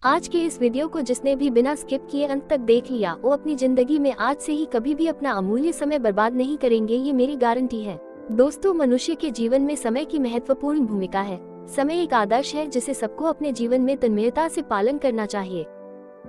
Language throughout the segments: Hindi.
आज के इस वीडियो को जिसने भी बिना स्किप किए अंत तक देख लिया, वो अपनी जिंदगी में आज से ही कभी भी अपना अमूल्य समय बर्बाद नहीं करेंगे, ये मेरी गारंटी है। दोस्तों, मनुष्य के जीवन में समय की महत्वपूर्ण भूमिका है। समय एक आदर्श है जिसे सबको अपने जीवन में तन्मयता से पालन करना चाहिए।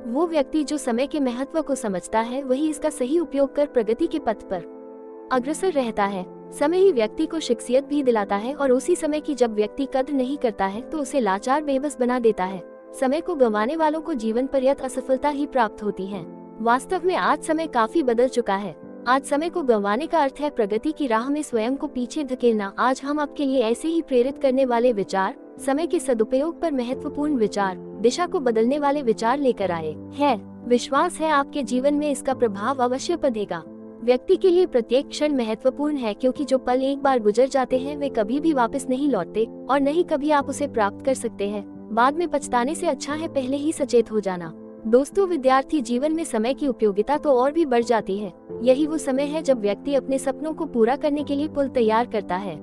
वो व्यक्ति जो समय के महत्व को समझता है, वही इसका सही उपयोग कर प्रगति के पथ पर अग्रसर रहता है। समय ही व्यक्ति को शख्सियत भी दिलाता है और उसी समय की जब व्यक्ति कद्र नहीं करता है तो उसे लाचार बेबस बना देता है। समय को गंवाने वालों को जीवन पर्यंत असफलता ही प्राप्त होती है। वास्तव में आज समय काफी बदल चुका है। आज समय को गंवाने का अर्थ है प्रगति की राह में स्वयं को पीछे धकेलना। आज हम आपके लिए ऐसे ही प्रेरित करने वाले विचार, समय के सदुपयोग पर महत्वपूर्ण विचार, दिशा को बदलने वाले विचार लेकर आए हैं। विश्वास है आपके जीवन में इसका प्रभाव अवश्य पड़ेगा। व्यक्ति के लिए प्रत्येक क्षण महत्वपूर्ण है, क्योंकि जो पल एक बार गुजर जाते हैं वे कभी भी वापस नहीं लौटते और नहीं कभी आप उसे प्राप्त कर सकते हैं। बाद में पछताने से अच्छा है पहले ही सचेत हो जाना। दोस्तों, विद्यार्थी जीवन में समय की उपयोगिता तो और भी बढ़ जाती है। यही वो समय है जब व्यक्ति अपने सपनों को पूरा करने के लिए पुल तैयार करता है,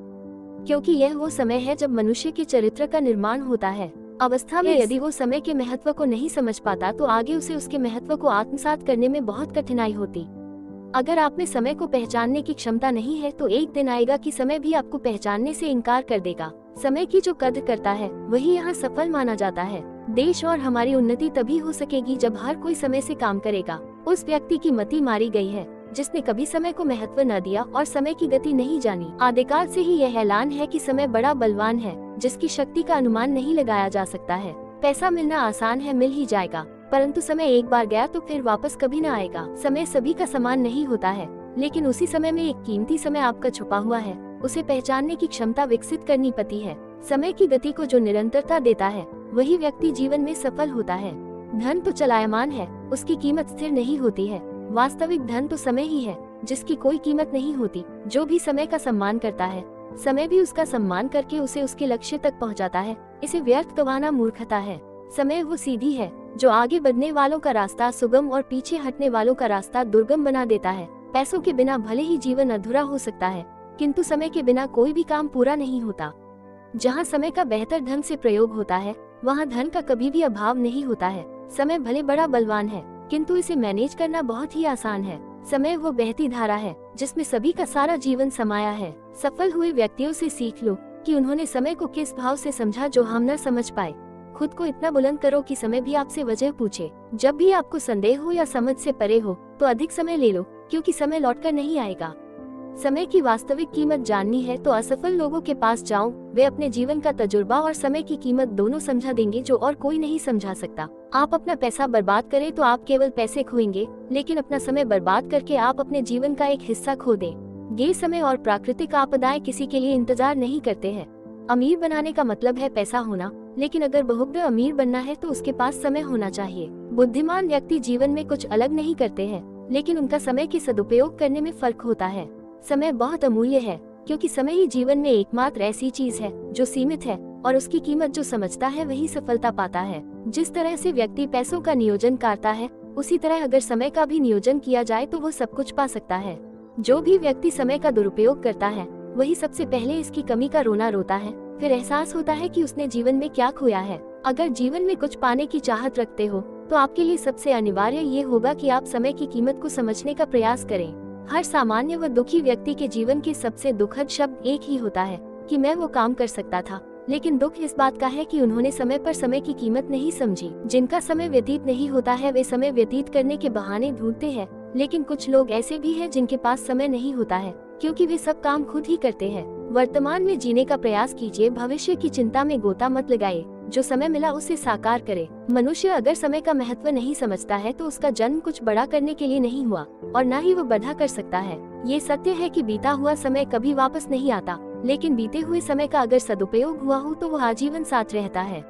क्योंकि यह वो समय है जब मनुष्य के चरित्र का निर्माण होता है। अवस्था में यदि वो समय के महत्व को नहीं समझ पाता तो आगे उसे उसके महत्व को आत्मसात करने में बहुत कठिनाई होती। अगर आप में समय को पहचानने की क्षमता नहीं है तो एक दिन आएगा कि समय भी आपको पहचानने से इनकार कर देगा। समय की जो कद्र करता है वही यहाँ सफल माना जाता है। देश और हमारी उन्नति तभी हो सकेगी जब हर कोई समय से काम करेगा। उस व्यक्ति की मति मारी गई है जिसने कभी समय को महत्व न दिया और समय की गति नहीं जानी। आदिकाल से ही यह ऐलान है कि समय बड़ा बलवान है, जिसकी शक्ति का अनुमान नहीं लगाया जा सकता है। पैसा मिलना आसान है, मिल ही जाएगा, परंतु समय एक बार गया तो फिर वापस कभी न आएगा। समय सभी का समान नहीं होता है, लेकिन उसी समय में एक कीमती समय आपका छुपा हुआ है। उसे पहचानने की क्षमता विकसित करनी पड़ती है। समय की गति को जो निरंतरता देता है वही व्यक्ति जीवन में सफल होता है। धन तो चलायमान है, उसकी कीमत स्थिर नहीं होती है। वास्तविक धन तो समय ही है, जिसकी कोई कीमत नहीं होती। जो भी समय का सम्मान करता है, समय भी उसका सम्मान करके उसे उसके लक्ष्य तक पहुंचाता है। इसे व्यर्थ गंवाना मूर्खता है। समय वो सीधी है जो आगे बढ़ने वालों का रास्ता सुगम और पीछे हटने वालों का रास्ता दुर्गम बना देता है। पैसों के बिना भले ही जीवन अधूरा हो सकता है, किंतु समय के बिना कोई भी काम पूरा नहीं होता। जहाँ समय का बेहतर ढंग से प्रयोग होता है, वहाँ धन का कभी भी अभाव नहीं होता है। समय भले बड़ा बलवान है, किंतु इसे मैनेज करना बहुत ही आसान है। समय वो बहती धारा है जिसमें सभी का सारा जीवन समाया है। सफल हुए व्यक्तियों से सीख लो कि उन्होंने समय को किस भाव से समझा जो हम न समझ पाए। खुद को इतना बुलंद करो कि समय भी आपसे वजह पूछे। जब भी आपको संदेह हो या समझ से परे हो तो अधिक समय ले लो, क्योंकि समय लौटकर नहीं आएगा। समय की वास्तविक कीमत जाननी है तो असफल लोगों के पास जाओ। वे अपने जीवन का तजुर्बा और समय की कीमत दोनों समझा देंगे जो और कोई नहीं समझा सकता। आप अपना पैसा बर्बाद करें तो आप केवल पैसे खोएंगे, लेकिन अपना समय बर्बाद करके आप अपने जीवन का एक हिस्सा खो दें। ये समय और प्राकृतिक आपदाएं किसी के लिए इंतजार नहीं करते हैं। अमीर बनाने का मतलब है पैसा होना, लेकिन अगर बहुब्द अमीर बनना है तो उसके पास समय होना चाहिए। बुद्धिमान व्यक्ति जीवन में कुछ अलग नहीं करते हैं, लेकिन उनका समय के सदुपयोग करने में फर्क होता है। समय बहुत अमूल्य है, क्योंकि समय ही जीवन में एकमात्र ऐसी चीज है जो सीमित है, और उसकी कीमत जो समझता है वही सफलता पाता है। जिस तरह से व्यक्ति पैसों का नियोजन करता है, उसी तरह अगर समय का भी नियोजन किया जाए तो वो सब कुछ पा सकता है। जो भी व्यक्ति समय का दुरुपयोग करता है वही सबसे पहले इसकी कमी का रोना रोता है, फिर एहसास होता है कि उसने जीवन में क्या खोया है। अगर जीवन में कुछ पाने की चाहत रखते हो तो आपके लिए सबसे अनिवार्य ये होगा कि आप समय की कीमत को समझने का प्रयास करें। हर सामान्य व दुखी व्यक्ति के जीवन के सबसे दुखद शब्द एक ही होता है कि मैं वो काम कर सकता था, लेकिन दुख इस बात का है कि उन्होंने समय पर समय की कीमत नहीं समझी। जिनका समय व्यतीत नहीं होता है वे समय व्यतीत करने के बहाने ढूंढते हैं, लेकिन कुछ लोग ऐसे भी हैं जिनके पास समय नहीं होता है, क्योंकि वे सब काम खुद ही करते हैं। वर्तमान में जीने का प्रयास कीजिए, भविष्य की चिंता में गोता मत लगाए। जो समय मिला उसे साकार करे। मनुष्य अगर समय का महत्व नहीं समझता है तो उसका जन्म कुछ बड़ा करने के लिए नहीं हुआ और न ही वो बढ़ा कर सकता है। ये सत्य है कि बीता हुआ समय कभी वापस नहीं आता, लेकिन बीते हुए समय का अगर सदुपयोग हुआ हो तो वो आजीवन साथ रहता है।